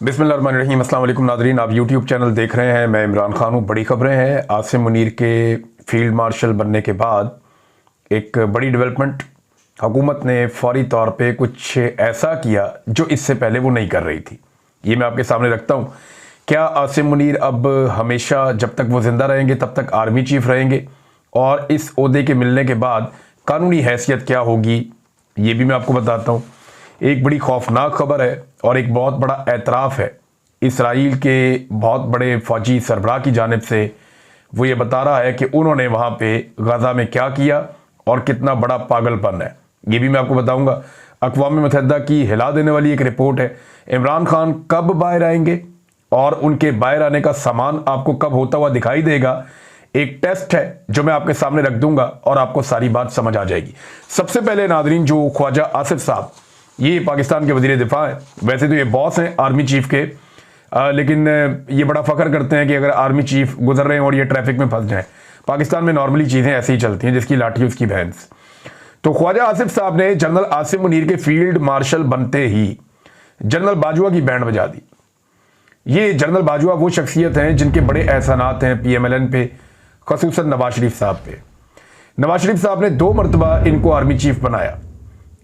बिस्मिल्लाहिर्रहमानिर्रहीम। अस्सलाम वालेकुम नाज़रीन, आप यूट्यूब चैनल देख रहे हैं। मैं इमरान खान हूँ। बड़ी खबरें हैं। आसिम मुनीर के फील्ड मार्शल बनने के बाद एक बड़ी डेवलपमेंट, हुकूमत ने फौरी तौर पे कुछ ऐसा किया जो इससे पहले वो नहीं कर रही थी। ये मैं आपके सामने रखता हूँ। क्या आसिम मुनीर अब हमेशा जब तक वो ज़िंदा रहेंगे तब तक आर्मी चीफ रहेंगे, और इस ओहदे के मिलने के बाद कानूनी हैसियत क्या होगी, ये भी मैं आपको बताता हूँ। एक बड़ी खौफनाक खबर है और एक बहुत बड़ा एतराफ़ है इसराइल के बहुत बड़े फ़ौजी सरबराह की जानिब से। वो ये बता रहा है कि उन्होंने वहाँ पे गज़ा में क्या किया और कितना बड़ा पागलपन है, ये भी मैं आपको बताऊँगा। अक़वाम मुत्तहिदा की हिला देने वाली एक रिपोर्ट है। इमरान खान कब बाहर आएंगे और उनके बाहर आने का सामान आपको कब होता हुआ दिखाई देगा, एक टेस्ट है जो मैं आपके सामने रख दूंगा और आपको सारी बात समझ आ जाएगी। सबसे पहले नादरीन, जो ख्वाजा आसिफ साहब, ये पाकिस्तान के वज़ीर दिफा हैं। वैसे तो ये बॉस हैं आर्मी चीफ के, लेकिन ये बड़ा फ़ख्र करते हैं कि अगर आर्मी चीफ गुजर रहे हैं और ये ट्रैफिक में फंस जाएं। पाकिस्तान में नॉर्मली चीज़ें ऐसी ही चलती हैं, जिसकी लाठी उसकी भैंस। तो ख्वाजा आसिफ साहब ने जनरल आसिम मुनीर के फील्ड मार्शल बनते ही जनरल बाजवा की बैंड बजा दी। ये जनरल बाजवा वो शख्सियत हैं जिनके बड़े एहसानात हैं PMLN पे, ख़ुसूसन नवाज शरीफ साहब पे। नवाज शरीफ साहब ने 2 मरतबा इनको आर्मी चीफ बनाया।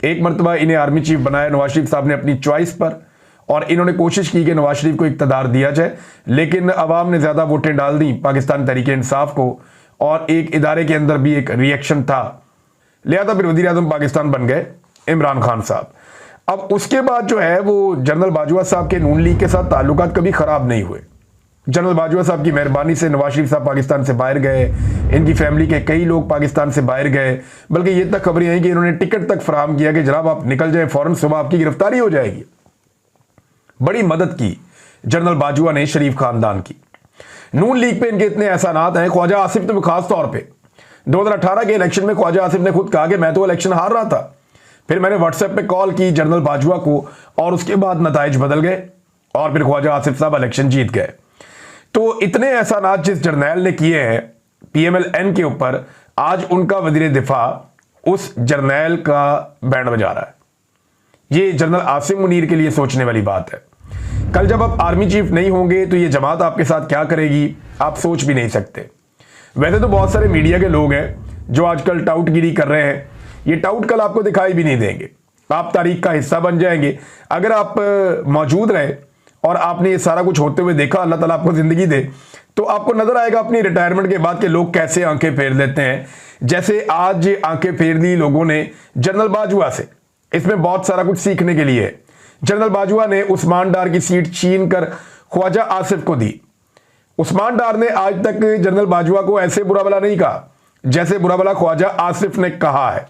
एक मरतबा इन्हें आर्मी चीफ बनाया नवाज शरीफ साहब ने अपनी चॉइस पर, और इन्होंने कोशिश की कि नवाज शरीफ को इक़्तिदार दिया जाए, लेकिन अवाम ने ज़्यादा वोटें डाल दी पाकिस्तान तहरीक इंसाफ को, और एक इदारे के अंदर भी एक रिएक्शन था, लिहाजा फिर वज़ीर आज़म पाकिस्तान बन गए इमरान खान साहब। अब उसके बाद जो है वो जनरल बाजवा साहब के नून लीग के साथ ताल्लुकात कभी ख़राब नहीं हुए। जनरल बाजवा साहब की मेहरबानी से नवाज शरीफ साहब पाकिस्तान से बाहर गए, इनकी फैमिली के कई लोग पाकिस्तान से बाहर गए, बल्कि ये तक खबरें आई कि इन्होंने टिकट तक फराहम किया कि जनाब आप निकल जाएं, फ़ौरन सुबह आपकी गिरफ्तारी हो जाएगी। बड़ी मदद की जनरल बाजवा ने शरीफ खानदान की। नून लीग पे इनके इतने एहसानात हैं। ख्वाजा आसिफ तो खास तौर पर 2018 के इलेक्शन में ख्वाजा आसिफ ने खुद कहा कि मैं तो इलेक्शन हार रहा था, फिर मैंने व्हाट्सएप पे कॉल की जनरल बाजवा को, और उसके बाद नताइज बदल गए और फिर ख्वाजा आसिफ साहब इलेक्शन जीत गए। तो इतने एहसानात जिस जर्नैल ने किए हैं PMLN के ऊपर, आज उनका वज़ीर दिफा उस जर्नैल का बैंड बजा रहा है। ये जनरल आसिम मुनीर के लिए सोचने वाली बात है। कल जब आप आर्मी चीफ नहीं होंगे तो ये जमात आपके साथ क्या करेगी, आप सोच भी नहीं सकते। वैसे तो बहुत सारे मीडिया के लोग हैं जो आजकल टाउटगिरी कर रहे हैं। ये टाउट कल आपको दिखाई भी नहीं देंगे, आप तारीख का हिस्सा बन जाएंगे। अगर आप मौजूद रहे और आपने ये सारा कुछ होते हुए देखा, अल्लाह ताला आपको ज़िंदगी दे, तो आपको नज़र आएगा अपनी रिटायरमेंट के बाद के लोग कैसे आंखें फेर लेते हैं। जैसे आज आंखें फेर ली लोगों ने जनरल बाजवा से। इसमें बहुत सारा कुछ सीखने के लिए है। जनरल बाजवा ने उस्मान डार की सीट छीन कर ख्वाजा आसिफ को दी। उस्मान डार ने आज तक जनरल बाजवा को ऐसे बुरा भला नहीं कहा जैसे बुरा भला ख्वाजा आसिफ ने कहा है।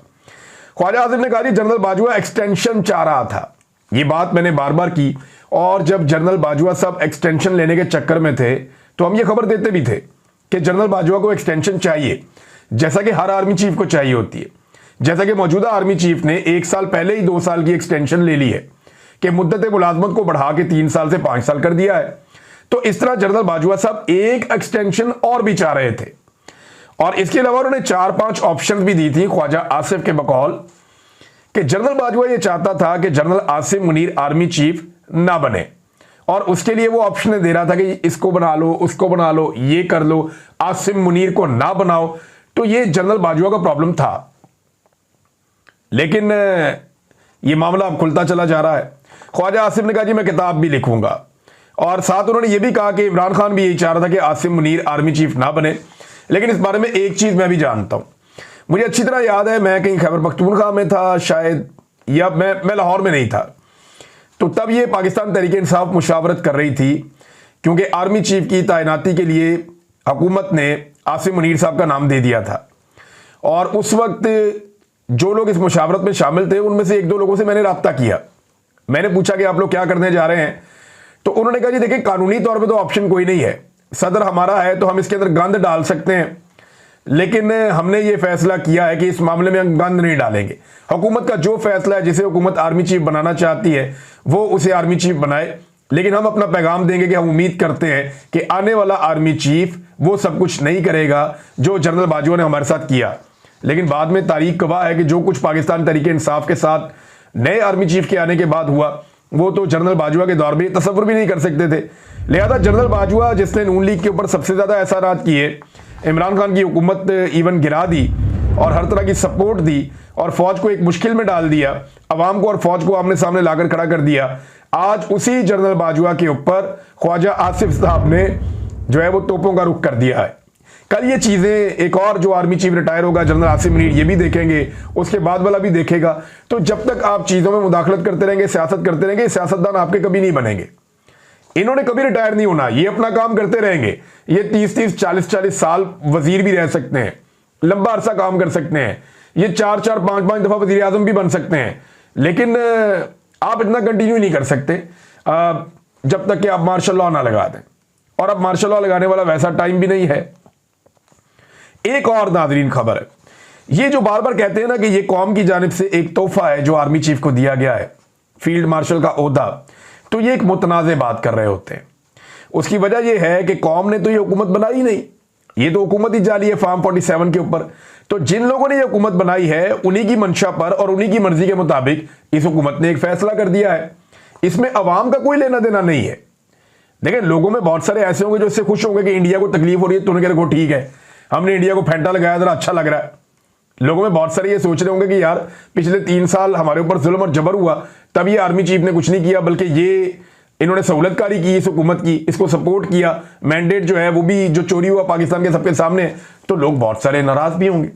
ख्वाजा आसिफ ने कहा कि जनरल बाजवा एक्सटेंशन चाह रहा था। ये बात मैंने बार बार की, और जब जनरल बाजवा साहब एक्सटेंशन लेने के चक्कर में थे तो हम ये खबर देते भी थे कि जनरल बाजवा को एक्सटेंशन चाहिए, जैसा कि हर आर्मी चीफ को चाहिए होती है। जैसा कि मौजूदा आर्मी चीफ ने 1 साल पहले ही 2 साल की एक्सटेंशन ले ली है कि मुद्दत मुलाजमत को बढ़ा के 3 साल से 5 साल कर दिया है। तो इस तरह जनरल बाजवा साहब एक एक्सटेंशन और भी चाह रहे थे, और इसके अलावा उन्होंने 4-5 ऑप्शन भी दी थी ख्वाजा आसिफ के बकौल, कि जनरल बाजवा ये चाहता था कि general Asim Munir army chief ना बने, और उसके लिए वो ऑप्शन दे रहा था कि इसको बना लो, उसको बना लो, ये कर लो, आसिम मुनीर को ना बनाओ। तो ये जनरल बाजवा का प्रॉब्लम था, लेकिन ये मामला अब खुलता चला जा रहा है। ख्वाजा आसिफ ने कहा जी मैं किताब भी लिखूंगा, और साथ उन्होंने ये भी कहा कि इमरान खान भी यही चाह रहा था कि आसिम मुनीर आर्मी चीफ ना बने। लेकिन इस बारे में एक चीज मैं भी जानता हूं, मुझे अच्छी तरह याद है, मैं कहीं खैबर पख्तूनख्वा में था शायद, या मैं लाहौर में नहीं था, तो तब ये पाकिस्तान तहरीक इंसाफ मुशावरत कर रही थी, क्योंकि आर्मी चीफ की तैनाती के लिए हुकूमत ने आसिम मुनीर साहब का नाम दे दिया था। और उस वक्त जो लोग इस मुशावरत में शामिल थे उनमें से 1-2 लोगों से मैंने रब्ता किया। मैंने पूछा कि आप लोग क्या करने जा रहे हैं, तो उन्होंने कहा जी देखिए कानूनी तौर पर तो ऑप्शन कोई नहीं है, सदर हमारा है तो हम इसके अंदर गंद डाल सकते हैं, लेकिन हमने ये फैसला किया है कि इस मामले में हम गंद नहीं डालेंगे। हुकूमत का जो फैसला है, जिसे हुकूमत आर्मी चीफ बनाना चाहती है वो उसे आर्मी चीफ बनाए, लेकिन हम अपना पैगाम देंगे कि हम उम्मीद करते हैं कि आने वाला आर्मी चीफ वो सब कुछ नहीं करेगा जो जनरल बाजवा ने हमारे साथ किया। लेकिन बाद में तारीख गवाह है कि जो कुछ पाकिस्तान तहरीक इंसाफ के साथ नए आर्मी चीफ के आने के बाद हुआ, वो तो जनरल बाजवा के दौर में तसव्वुर भी नहीं कर सकते थे। लिहाजा जनरल बाजवा जिसने नून लीग के ऊपर सबसे ज़्यादा एहसानात किए, इमरान खान की हुकूमत इवन गिरा दी और हर तरह की सपोर्ट दी और फौज को एक मुश्किल में डाल दिया, अवाम को और फौज को आमने सामने लाकर खड़ा कर दिया। आज उसी जनरल बाजवा के ऊपर ख्वाजा आसिफ साहब ने जो है वो तोपों का रुख कर दिया है। कल ये चीज़ें एक और जो आर्मी चीफ रिटायर होगा जनरल आसिम मुनीर, ये भी देखेंगे, उसके बाद वाला भी देखेगा। तो जब तक आप चीज़ों में मुदाखलत करते रहेंगे, सियासत करते रहेंगे, सियासतदान आपके कभी नहीं बनेंगे। इन्होंने कभी रिटायर नहीं होना, ये अपना काम करते रहेंगे। ये 30-30, 40-40 साल वजीर भी रह सकते हैं, लंबा अरसा काम कर सकते हैं, ये 4-4, 5-5 दफ़ा वजीर आजम भी बन सकते हैं, लेकिन आप इतना कंटिन्यू नहीं कर सकते जब तक कि आप मार्शल लॉ ना लगा दें। और अब मार्शल लॉ लगाने वाला वैसा टाइम भी नहीं है। एक और नाज़रीन खबर है, ये जो बार बार कहते हैं ना कि ये कौम की जानिब से एक तोहफा है जो आर्मी चीफ को दिया गया है, फील्ड मार्शल का ओहदा, तो ये एक मुतनाज़ बात कर रहे होते हैं। उसकी वजह यह है कि कौम ने तो ये हुकूमत बनाई नहीं, ये तो हुकूमत ही जाली है फार्म 47 के ऊपर। तो जिन लोगों ने ये हुकूमत बनाई है उन्हीं की मंशा पर और उन्हीं की मर्जी के मुताबिक इस हुकूमत ने एक फैसला कर दिया है। इसमें अवाम का कोई लेना देना नहीं है। देखिए, लोगों में बहुत सारे ऐसे होंगे जो इससे खुश होंगे कि इंडिया को तकलीफ हो रही है, तो उन्हें कहते ठीक है, हमने इंडिया को फेंटा लगाया, जरा अच्छा लग रहा है। लोगों में बहुत सारे ये सोच रहे होंगे कि यार पिछले 3 साल हमारे ऊपर जुल्म और जबर हुआ, तब ये आर्मी चीफ ने कुछ नहीं किया, बल्कि ये इन्होंने सहूलतकारी की इस हुकूमत की, इसको सपोर्ट किया, मैंडेट जो है वो भी जो चोरी हुआ पाकिस्तान के सबके सामने, तो लोग बहुत सारे नाराज भी होंगे।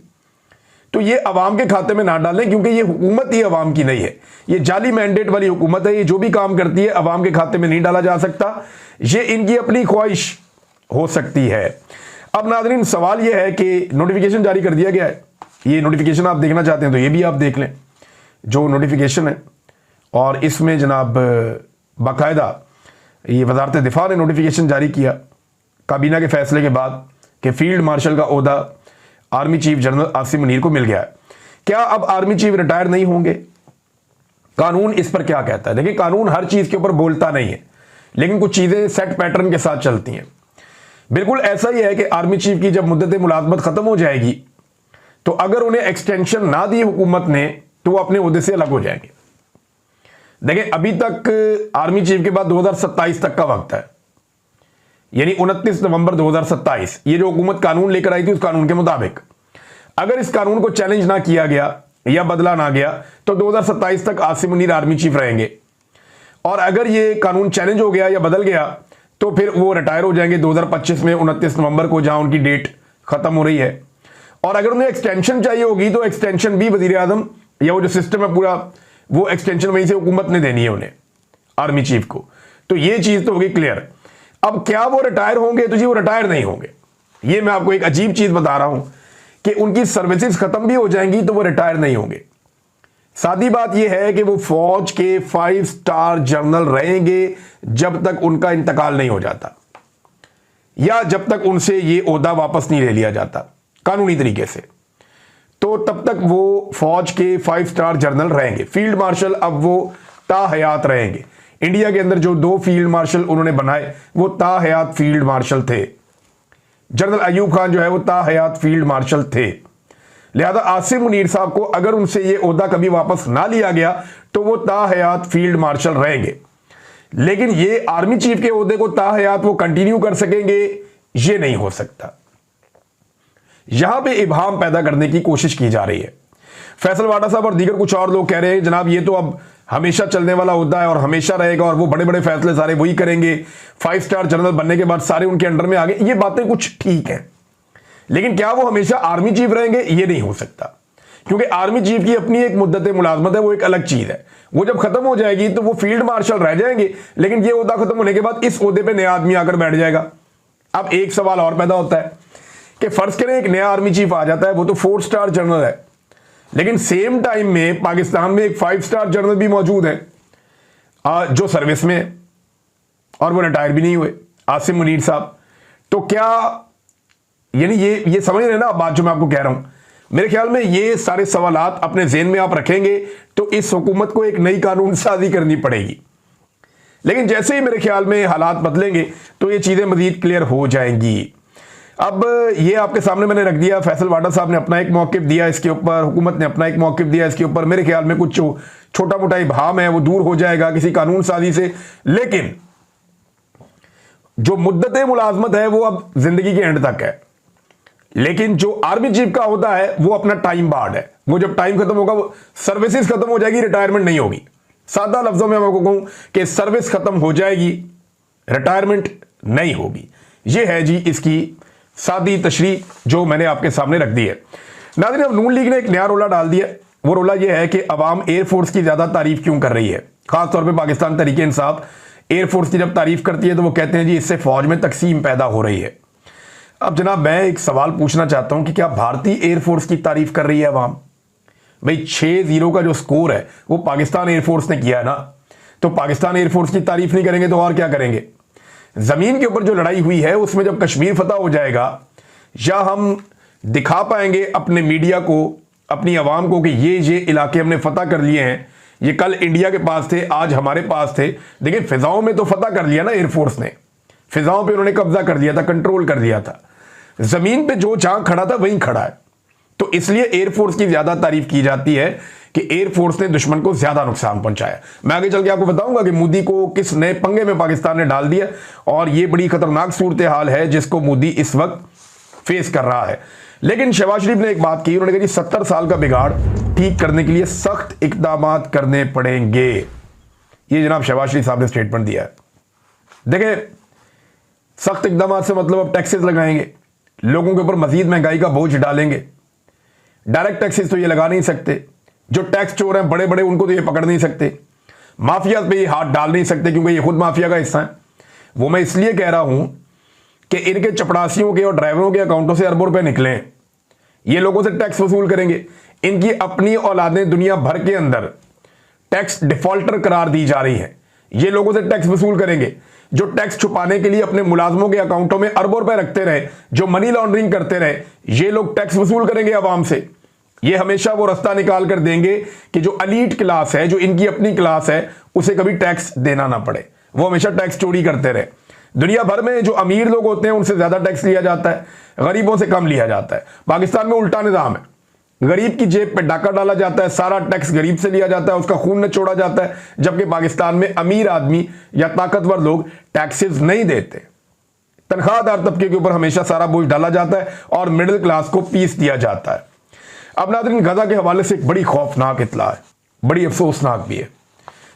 तो ये अवाम के खाते में ना डालें, क्योंकि ये हुकूमत ही अवाम की नहीं है, ये जाली मैंडेट वाली हुकूमत है। ये जो भी काम करती है अवाम के खाते में नहीं डाला जा सकता, ये इनकी अपनी ख्वाहिश हो सकती है। अब नाज़रीन सवाल यह है कि नोटिफिकेशन जारी कर दिया गया है, ये नोटिफिकेशन आप देखना चाहते हैं तो ये भी आप देख लें जो नोटिफिकेशन है। और इसमें जनाब बाकायदा ये वजारत दिफा ने नोटिफिकेशन जारी किया काबीना के फैसले के बाद कि फील्ड मार्शल का ओहदा army chief general Asim Munir को मिल गया है। क्या अब आर्मी चीफ रिटायर नहीं होंगे? कानून इस पर क्या कहता है? देखिए, कानून हर चीज़ के ऊपर बोलता नहीं है, लेकिन कुछ चीज़ें सेट पैटर्न के साथ चलती हैं। बिल्कुल ऐसा ही है कि आर्मी चीफ की जब मुद्दत मुलाजमत ख़त्म हो जाएगी तो अगर उन्हें एक्सटेंशन ना दी हुकूमत ने तो वो अपने ओहदे से अलग हो जाएंगे। देखिए, अभी तक आर्मी चीफ के बाद 2027 तक का वक्त है, यानी 29 नवंबर 2027 ये जो हुकूमत कानून लेकर आई थी उस कानून के मुताबिक अगर इस कानून को चैलेंज ना किया गया या बदला ना गया तो 2027 तक आसिम मुनीर आर्मी चीफ रहेंगे। और अगर ये कानून चैलेंज हो गया या बदल गया तो फिर वो रिटायर हो जाएंगे 2025 में 29 नवंबर को, जहां उनकी डेट खत्म हो रही है। और अगर उन्हें एक्सटेंशन चाहिए होगी तो एक्सटेंशन भी वजीर आजम या वो जो सिस्टम है पूरा, वो एक्सटेंशन वहीं से हुकूमत ने देनी है उन्हें, आर्मी चीफ को। तो ये चीज तो होगी क्लियर। अब क्या वो रिटायर होंगे? तो जी वो रिटायर नहीं होंगे। ये मैं आपको एक अजीब चीज बता रहा हूं कि उनकी सर्विसेज खत्म भी हो जाएंगी तो वो रिटायर नहीं होंगे। सादी बात यह है कि वो फौज के 5 स्टार जनरल रहेंगे जब तक उनका इंतकाल नहीं हो जाता या जब तक उनसे ये ओहदा वापस नहीं ले लिया जाता कानूनी तरीके से, तो तब तक वो फौज के 5 स्टार जनरल रहेंगे। फील्ड मार्शल अब वो ताहयात रहेंगे। इंडिया के अंदर जो 2 फील्ड मार्शल उन्होंने बनाए वो ताहयात फील्ड मार्शल थे। जनरल अयूब खान जो है वो ताहयात फील्ड मार्शल थे। लिहाजा आसिम मुनीर साहब को अगर उनसे ये ओहदा कभी वापस ना लिया गया तो वो ताहयात फील्ड मार्शल रहेंगे। लेकिन ये आर्मी चीफ के ओहदे को ताहयात वो कंटिन्यू कर सकेंगे, ये नहीं हो सकता। यहां पे इबहाम पैदा करने की कोशिश की जा रही है। फैसल वाडा साहब और दीगर कुछ और लोग कह रहे हैं जनाब ये तो अब हमेशा चलने वाला ओहदा है और हमेशा रहेगा और वो बड़े बड़े फैसले सारे वही करेंगे, 5 स्टार जनरल बनने के बाद सारे उनके अंडर में आ गए। ये बातें कुछ ठीक है, लेकिन क्या वो हमेशा आर्मी चीफ रहेंगे? ये नहीं हो सकता, क्योंकि आर्मी चीफ की अपनी एक मुद्दत मुलाजमत है, वो एक अलग चीज है। वो जब खत्म हो जाएगी तो वो फील्ड मार्शल रह जाएंगे, लेकिन ये ओहदा खत्म होने के बाद इस ओहदे पे नया आदमी आकर बैठ जाएगा। अब एक सवाल और पैदा होता है कि फर्ज करें एक नया आर्मी चीफ आ जाता है, वो तो 4 स्टार जनरल है, लेकिन सेम टाइम में पाकिस्तान में एक 5 स्टार जनरल भी मौजूद है जो सर्विस में है और वो रिटायर भी नहीं हुए, आसिम मुनीर साहब। तो क्या यानी ये समझ रहे हैं ना बात जो मैं आपको कह रहा हूं? मेरे ख्याल में ये सारे सवालात अपने ज़हन में आप रखेंगे तो इस हुकूमत को एक नई कानून साजी करनी पड़ेगी। लेकिन जैसे ही मेरे ख्याल में हालात बदलेंगे तो ये चीज़ें मज़ीद क्लियर हो जाएंगी। अब ये आपके सामने मैंने रख दिया, फैसल वाडा साहब ने अपना एक मौक़िफ़ दिया इसके ऊपर, हुकूमत ने अपना एक मौक़िफ़ दिया इसके ऊपर। मेरे ख्याल में कुछ छोटा मोटा इबहम है वो दूर हो जाएगा किसी कानून साजी से, लेकिन जो मुद्दत मुलाजमत है वो अब जिंदगी के एंड तक है। लेकिन जो आर्मी चीफ का होता है वो अपना टाइम बार्ड है, वो जब टाइम खत्म होगा वो सर्विसेज खत्म हो जाएगी, रिटायरमेंट नहीं होगी। सादा लफ्जों में मैं आपको कहूं कि सर्विस खत्म हो जाएगी, रिटायरमेंट नहीं होगी। ये है जी इसकी सादी तशरीह जो मैंने आपके सामने रख दी है। नाज़रीन, अब नून लीग ने एक नया रोला डाल दिया। वो रोला ये है कि अवाम एयरफोर्स की ज्यादा तारीफ क्यों कर रही है। खासतौर पर पाकिस्तान तहरीक इंसाफ एयरफोर्स की जब तारीफ करती है तो वो कहते हैं जी इससे फौज में तकसीम पैदा हो रही है। अब जनाब मैं एक सवाल पूछना चाहता हूं कि क्या भारतीय एयरफोर्स की तारीफ कर रही है अवाम? भाई 6-0 का जो स्कोर है वो पाकिस्तान एयरफोर्स ने किया है ना, तो पाकिस्तान एयरफोर्स की तारीफ नहीं करेंगे तो और क्या करेंगे? जमीन के ऊपर जो लड़ाई हुई है उसमें जब कश्मीर फतह हो जाएगा, या हम दिखा पाएंगे अपने मीडिया को, अपनी आवाम को कि ये इलाके हमने फतह कर लिए हैं, ये कल इंडिया के पास थे, आज हमारे पास थे। देखिए फिजाओं में तो फतह कर लिया ना एयरफोर्स ने, फिजाओं पे उन्होंने कब्जा कर लिया था, कंट्रोल कर लिया था। जमीन पे जो जहां खड़ा था वहीं खड़ा है, तो इसलिए एयरफोर्स की ज्यादा तारीफ की जाती है कि एयरफोर्स ने दुश्मन को ज्यादा नुकसान पहुंचाया। मैं आगे चल के आपको बताऊंगा कि मोदी को किस नए पंगे में पाकिस्तान ने डाल दिया, और यह बड़ी खतरनाक सूरत हाल है जिसको मोदी इस वक्त फेस कर रहा है। लेकिन शहबाज शरीफ ने एक बात की, उन्होंने कहा जी 70 साल का बिगाड़ ठीक करने के लिए सख्त इकदाम करने पड़ेंगे। ये जनाब शहबाज शरीफ साहब ने स्टेटमेंट दिया है। देखिए सख्त इकदाम से मतलब अब टैक्सेस लगाएंगे, लोगों के ऊपर मजीद महंगाई का बोझ डालेंगे। डायरेक्ट टैक्सेस तो ये लगा नहीं सकते, जो टैक्स चोर हैं बड़े बड़े उनको तो ये पकड़ नहीं सकते, माफिया पे ये हाथ डाल नहीं सकते क्योंकि ये खुद माफिया का हिस्सा है। वो मैं इसलिए कह रहा हूं कि इनके चपड़ासियों के और ड्राइवरों के अकाउंटों से अरबों रुपए निकले, ये लोगों से टैक्स वसूल करेंगे। इनकी अपनी औलादें दुनिया भर के अंदर टैक्स डिफॉल्टर करार दी जा रही हैं, ये लोगों से टैक्स वसूल करेंगे। जो टैक्स छुपाने के लिए अपने मुलाजमों के अकाउंटों में अरबों रुपए रखते रहे, जो मनी लॉन्ड्रिंग करते रहे, ये लोग टैक्स वसूल करेंगे आवाम से। ये हमेशा वो रास्ता निकाल कर देंगे कि जो अलीट क्लास है, जो इनकी अपनी क्लास है, उसे कभी टैक्स देना ना पड़े। वो हमेशा टैक्स चोरी करते रहे। दुनिया भर में जो अमीर लोग होते हैं उनसे ज्यादा टैक्स लिया जाता है, गरीबों से कम लिया जाता है। पाकिस्तान में उल्टा निजाम है, गरीब की जेब पे डाका डाला जाता है, सारा टैक्स गरीब से लिया जाता है, उसका खून नचोड़ा जाता है। जबकि पाकिस्तान में अमीर आदमी या ताकतवर लोग टैक्सेस नहीं देते, तनख्वाहदार तबके के ऊपर हमेशा सारा बोझ डाला जाता है और मिडिल क्लास को पीस दिया जाता है। अब नाज़रीन, गजा के हवाले से एक बड़ी खौफनाक इत्तला है, बड़ी अफसोसनाक भी है।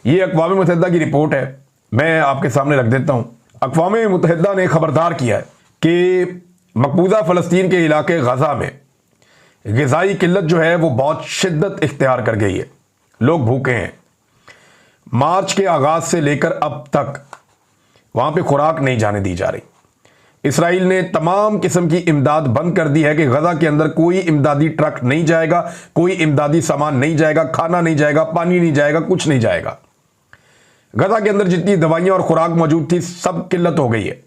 ये अक़वाम मुत्तहिदा की रिपोर्ट है, मैं आपके सामने रख देता हूं। अक़वाम मुत्तहिदा ने खबरदार किया है कि मकबूजा फ़लस्तीन के इलाके गजा में ग़िज़ाई किल्लत जो है वो बहुत शिद्दत इख्तियार कर गई है, लोग भूखे हैं। मार्च के आगाज़ से लेकर अब तक वहाँ पे खुराक नहीं जाने दी जा रही। इसराइल ने तमाम किस्म की इमदाद बंद कर दी है कि गजा के अंदर कोई इमदादी ट्रक नहीं जाएगा, कोई इमदादी सामान नहीं जाएगा, खाना नहीं जाएगा, पानी नहीं जाएगा, कुछ नहीं जाएगा। गजा के अंदर जितनी दवाइयाँ और खुराक मौजूद थी सब किल्लत हो गई है,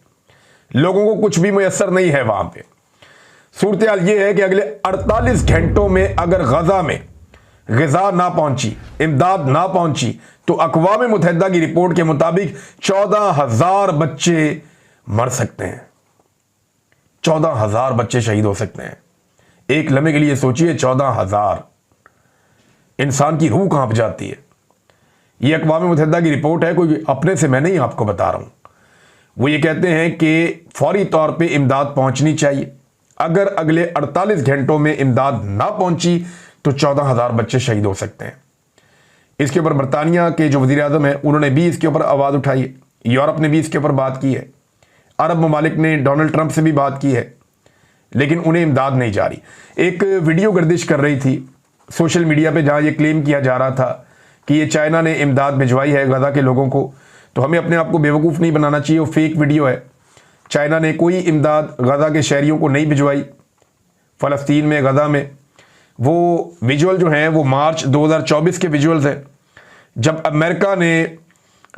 लोगों को कुछ भी मुयस्सर नहीं है वहाँ पे। सूरत हाल ये है कि अगले 48 घंटों में अगर गजा में ग़िज़ा ना पहुंची, इमदाद ना पहुंची, तो अक़वाम मुत्तहिदा की रिपोर्ट के मुताबिक 14,000 बच्चे मर सकते हैं, 14,000 बच्चे शहीद हो सकते हैं। एक लम्हे के लिए सोचिए, 14,000, इंसान की रूह कांप जाती है। यह अक़वाम मुत्तहिदा की रिपोर्ट है, कोई अपने से मैं नहीं आपको बता रहा हूं। वो ये कहते हैं कि फौरी तौर पे इमदाद पहुंचनी चाहिए। अगर अगले 48 घंटों में इमदाद ना पहुंची तो 14,000 बच्चे शहीद हो सकते हैं। इसके ऊपर बरतानिया के जो वज़ीर आज़म है उन्होंने भी इसके ऊपर आवाज़ उठाई है, यूरोप ने भी इसके ऊपर बात की है, अरब ममालिक ने डोनाल्ड ट्रंप से भी बात की है, लेकिन उन्हें इमदाद नहीं जा रही। एक वीडियो गर्दिश कर रही थी सोशल मीडिया पे जहां ये क्लेम किया जा रहा था कि ये चाइना ने इमदाद भिजवाई है गजा के लोगों को, तो हमें अपने आप को बेवकूफ़ नहीं बनाना चाहिए। वो फेक वीडियो है, चाइना ने कोई इमदाद गजा के शहरियों को नहीं भिजवाई। फ़लस्तीन में, गजा में वो विजुअल जो हैं वो मार्च 2024 के विजुअल्स हैं, जब अमेरिका ने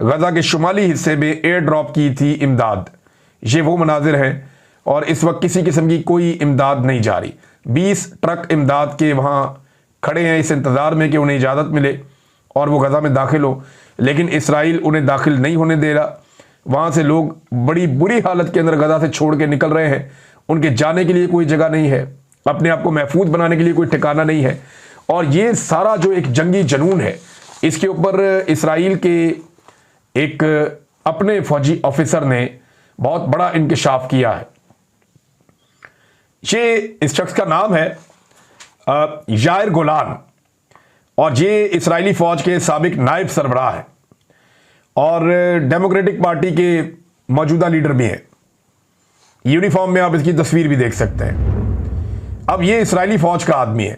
गजा के शुमाली हिस्से में एयर ड्रॉप की थी इमदाद। ये वो मनाजिर हैं, और इस वक्त किसी किस्म की कोई इमदाद नहीं जा रही। 20 ट्रक इमदाद के वहाँ खड़े हैं इस इंतज़ार में कि उन्हें इजाज़त मिले और वो गजा में दाखिल हो, लेकिन इसराइल उन्हें दाखिल नहीं होने दे रहा। वहाँ से लोग बड़ी बुरी हालत के अंदर गजा से छोड़ के निकल रहे हैं, उनके जाने के लिए कोई जगह नहीं है, अपने आप को महफूज बनाने के लिए कोई ठिकाना नहीं है। और ये सारा जो एक जंगी जनून है, इसके ऊपर इसराइल के एक अपने फौजी ऑफिसर ने बहुत बड़ा इंकशाफ किया है। ये इस शख्स का नाम है यायर गोलान और ये इसराइली फौज के साबिक नायब सरबराह है और डेमोक्रेटिक पार्टी के मौजूदा लीडर भी हैं। यूनिफॉर्म में आप इसकी तस्वीर भी देख सकते हैं। अब ये इसराइली फौज का आदमी है,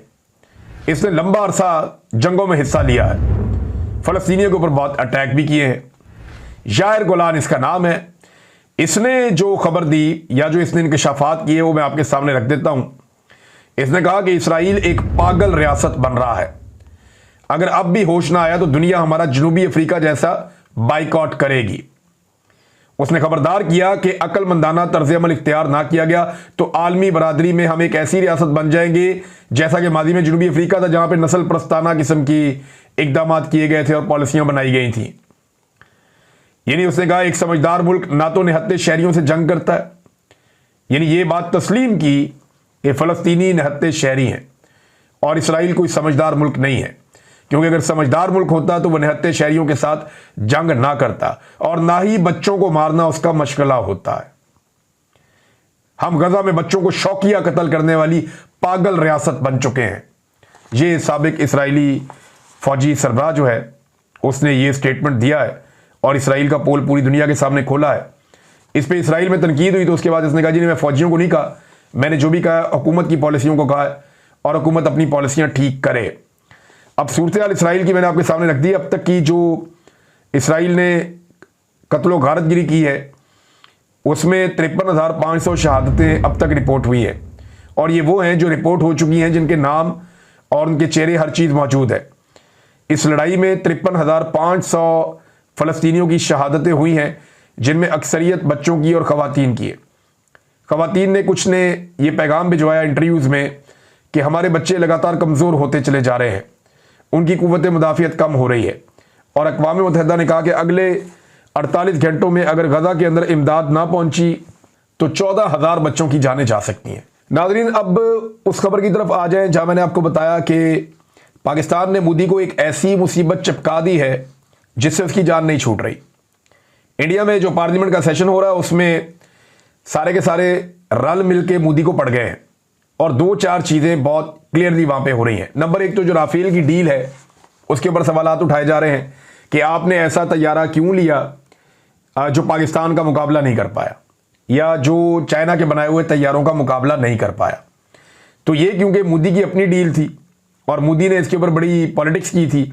इसने लंबा अरसा जंगों में हिस्सा लिया है, फलस्तीनियों के ऊपर बहुत अटैक भी किए हैं। यायर गोलान इसका नाम है। इसने जो खबर दी या जो इसने इंकशाफात किए वो मैं आपके सामने रख देता हूं। इसने कहा कि इसराइल एक पागल रियासत बन रहा है, अगर अब भी होश ना आया तो दुनिया हमारा जनूबी अफ्रीका जैसा बाइकआउट करेगी। उसने खबरदार किया कि अक्लमंदाना तर्ज अमल इख्तियार ना किया गया तो आलमी बरादरी में हम एक ऐसी रियासत बन जाएंगे जैसा कि माजी में जनूबी अफ्रीका था, जहां पे नस्ल प्रस्ताना किस्म की इकदाम किए गए थे और पॉलिसियां बनाई गई थी। यानी उसने कहा एक समझदार मुल्क ना तो निहत्ते शहरियों से जंग करता है, यानी ये बात तस्लीम की कि फलस्तीनी निहत्ते शहरी हैं और इसराइल कोई समझदार मुल्क नहीं है, क्योंकि अगर समझदार मुल्क होता तो वह निहत्ते शहरियों के साथ जंग ना करता और ना ही बच्चों को मारना उसका मशगला होता है। हम गजा में बच्चों को शौकिया कत्ल करने वाली पागल रियासत बन चुके हैं। ये साबिक इसराइली फौजी सरबराह जो है उसने ये स्टेटमेंट दिया है और इसराइल का पोल पूरी दुनिया के सामने खोला है। इस पर इसराइल में तनकीद हुई तो उसके बाद इसने कहा जी मैं फौजियों को नहीं कहा, मैंने जो भी कहा हुकूमत की पॉलिसियों को कहा है और हुकूमत अपनी पॉलिसियां ठीक करे। अब सूरत हाल इसराइल की मैंने आपके सामने रख दी। अब तक की जो इसराइल ने कत्लो गारतगिरी की है उसमें 53,500 शहादतें अब तक रिपोर्ट हुई है और ये वो हैं जो रिपोर्ट हो चुकी हैं, जिनके नाम और उनके चेहरे हर चीज़ मौजूद है। इस लड़ाई में 53,500 फ़लस्तीनियों की शहादतें हुई हैं, जिनमें अक्सरियत बच्चों की और ख़वातीन की है। ख़वातीन ने कुछ ने ये पैगाम भिजवाया इंटरव्यूज़ में कि हमारे बच्चे लगातार कमज़ोर होते चले जा रहे हैं, उनकी कुव्वत मुदाफ़ियत कम हो रही है और अक़वाम मुत्तहिदा ने कहा कि अगले 48 घंटों में अगर गजा के अंदर इमदाद ना पहुंची तो 14,000 बच्चों की जानें जा सकती हैं। नाज़रीन, अब उस खबर की तरफ आ जाएं जहां मैंने आपको बताया कि पाकिस्तान ने मोदी को एक ऐसी मुसीबत चिपका दी है जिससे उसकी जान नहीं छूट रही। इंडिया में जो पार्लियामेंट का सेशन हो रहा है उसमें सारे के सारे रल मिल के मोदी को पड़ गए हैं और 2-4 चीज़ें बहुत क्लियरली वहां पे हो रही हैं। नंबर एक तो जो राफेल की डील है उसके ऊपर सवालात उठाए जा रहे हैं कि आपने ऐसा तैयारा क्यों लिया जो पाकिस्तान का मुकाबला नहीं कर पाया या जो चाइना के बनाए हुए तैयारों का मुकाबला नहीं कर पाया। तो ये क्योंकि मोदी की अपनी डील थी और मोदी ने इसके ऊपर बड़ी पॉलिटिक्स की थी,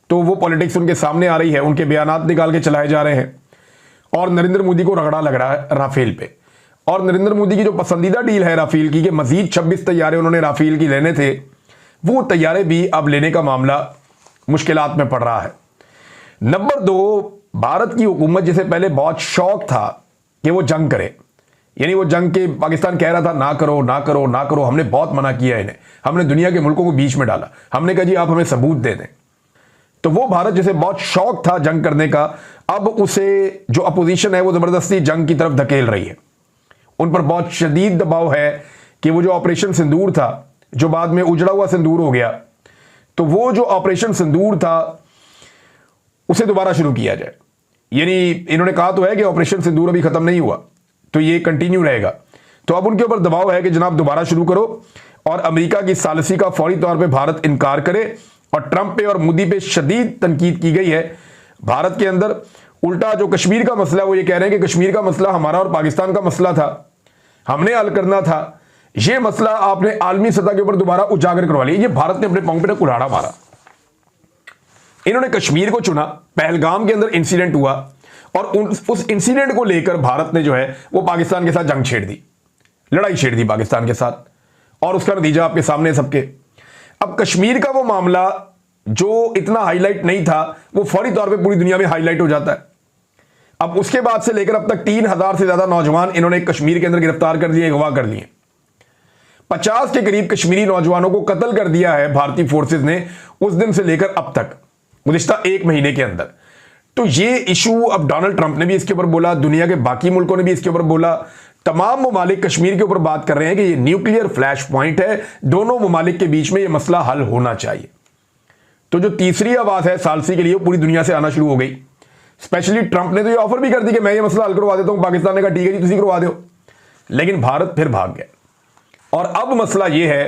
तो वो पॉलिटिक्स उनके सामने आ रही है, उनके बयानात निकाल के चलाए जा रहे हैं और नरेंद्र मोदी को रगड़ा लग रहा है राफेल पे। और नरेंद्र मोदी की जो पसंदीदा डील है राफेल की कि मजीद 26 तैयारे उन्होंने राफेल की लेने थे, वो तैयारे भी अब लेने का मामला मुश्किलात में पड़ रहा है। नंबर 2, भारत की हुकूमत जिसे पहले बहुत शौक था कि वो जंग करे, यानी वो जंग के पाकिस्तान कह रहा था ना करो ना करो ना करो, हमने बहुत मना किया इन्हें, हमने दुनिया के मुल्कों को बीच में डाला, हमने कहा जी आप हमें सबूत दे दें। तो वो भारत जिसे बहुत शौक था जंग करने का, अब उसे जो अपोजिशन है वो जबरदस्ती जंग की तरफ धकेल रही है। उन पर बहुत शदीद दबाव है कि वो जो ऑपरेशन सिंदूर था जो बाद में उजड़ा हुआ सिंदूर हो गया, तो वो जो ऑपरेशन सिंदूर था उसे दोबारा शुरू किया जाए। यानी इन्होंने कहा तो है कि ऑपरेशन सिंदूर अभी खत्म नहीं हुआ, तो ये कंटिन्यू रहेगा। तो अब उनके ऊपर दबाव है कि जनाब दोबारा शुरू करो और अमेरिका की सालिसी का फौरी तौर पे भारत इनकार करे। और ट्रंप पे और मोदी पे शदीद तनकीद की गई है भारत के अंदर। उल्टा जो कश्मीर का मसला, वो ये कह रहे हैं कि कश्मीर का मसला हमारा और पाकिस्तान का मसला था, हमने हल करना था, ये मसला आपने आलमी सतह के ऊपर दोबारा उजागर करवा लिया। ये भारत ने अपने पांव पे कुल्हाड़ा मारा। इन्होंने कश्मीर को चुना, पहलगाम के अंदर इंसिडेंट हुआ और उस इंसिडेंट को लेकर भारत ने जो है वो पाकिस्तान के साथ जंग छेड़ दी, लड़ाई छेड़ दी पाकिस्तान के साथ, और उसका नतीजा आपके सामने सबके। अब कश्मीर का वो मामला जो इतना हाईलाइट नहीं था वो फौरी तौर पे पूरी दुनिया में हाईलाइट हो जाता है। अब उसके बाद से लेकर अब तक 3,000 से ज्यादा नौजवान इन्होंने कश्मीर के अंदर गिरफ्तार कर लिए, अगवा कर लिए। 50 के करीब कश्मीरी नौजवानों को कत्ल कर दिया है भारतीय फोर्सेस ने उस दिन से लेकर अब तक, गुज़िश्ता 1 महीने के अंदर। तो ये इशू अब डोनाल्ड ट्रंप ने भी इसके ऊपर बोला, दुनिया के बाकी मुल्कों ने भी इसके ऊपर बोला, तमाम ममालिक कश्मीर के ऊपर बात कर रहे हैं कि ये न्यूक्लियर फ्लैश पॉइंट है, दोनों ममालिक के बीच में ये मसला हल होना चाहिए। तो जो तीसरी आवाज है सालसी के लिए, वो पूरी दुनिया से आना शुरू हो गई। स्पेशली ट्रंप ने तो ये ऑफर भी कर दी कि मैं ये मसला हल करवा देता हूं। पाकिस्तान ने कहा ठीक है जी, तुम करवा दो। लेकिन भारत फिर भाग गया। और अब मसला ये है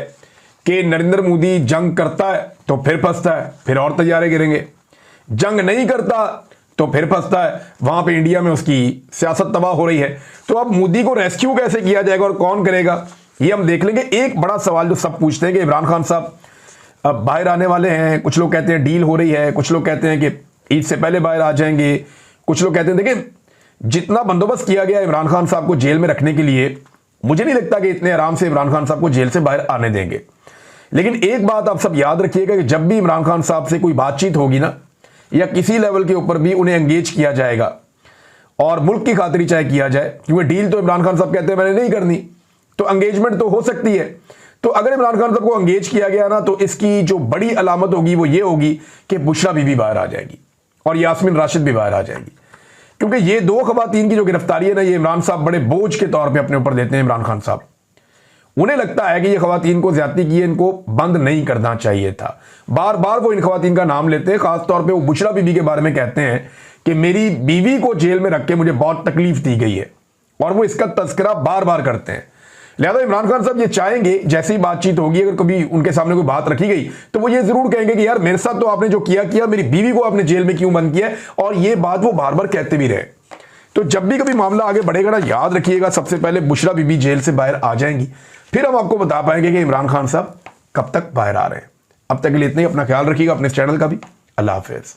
कि नरेंद्र मोदी जंग करता है तो फिर फंसता है, फिर और तैयारे गिरेंगे। जंग नहीं करता तो फिर फंसता है, वहां पे इंडिया में उसकी सियासत तबाह हो रही है। तो अब मोदी को रेस्क्यू कैसे किया जाएगा और कौन करेगा, ये हम देख लेंगे। एक बड़ा सवाल जो सब पूछते हैं कि इमरान खान साहब अब बाहर आने वाले हैं। कुछ लोग कहते हैं डील हो रही है, कुछ लोग कहते हैं कि ईद से पहले बाहर आ जाएंगे, कुछ लोग कहते हैं देखिए जितना बंदोबस्त किया गया इमरान खान साहब को जेल में रखने के लिए, मुझे नहीं लगता कि इतने आराम से इमरान खान साहब को जेल से बाहर आने देंगे। लेकिन एक बात आप सब याद रखिएगा कि जब भी इमरान खान साहब से कोई बातचीत होगी ना, या किसी लेवल के ऊपर भी उन्हें एंगेज किया जाएगा, और मुल्क की खातिर चाहे किया जाए, क्योंकि डील तो इमरान खान साहब कहते हैं मैंने नहीं करनी, तो एंगेजमेंट तो हो सकती है। तो अगर इमरान खान साहब को एंगेज किया गया ना, तो इसकी जो बड़ी अलामत होगी वो ये होगी कि बुशरा बीबी बाहर आ जाएगी और यास्मीन राशिद भी बाहर आ जाएगी। क्योंकि ये दो खवातीन की जो गिरफ्तारी है ना, ये इमरान साहब बड़े बोझ के तौर पे अपने ऊपर देते हैं। इमरान खान साहब, उन्हें लगता है कि ये खवातीन को ज्यादती की है, इनको बंद नहीं करना चाहिए था। बार बार वो इन खवातीन का नाम लेते हैं, खासतौर पे वो बुशरा बीबी के बारे में कहते हैं कि मेरी बीवी को जेल में रख के मुझे बहुत तकलीफ दी गई है, और वो इसका तस्करा बार बार करते हैं। लिहाजा इमरान खान साहब ये चाहेंगे जैसी बातचीत होगी, अगर कभी उनके सामने कोई बात रखी गई तो वो ये जरूर कहेंगे कि यार मेरे साथ तो आपने जो किया, मेरी बीवी को आपने जेल में क्यों बंद किया, और ये बात वो बार बार कहते भी रहे। तो जब भी कभी मामला आगे बढ़ेगा ना, याद रखिएगा सबसे पहले बुशरा बीबी जेल से बाहर आ जाएंगी, फिर हम आपको बता पाएंगे कि इमरान खान साहब कब तक बाहर आ रहे हैं। अब तक के लिए इतना ही। अपना ख्याल रखिएगा, अपने चैनल का भी। अल्लाह हाफिज।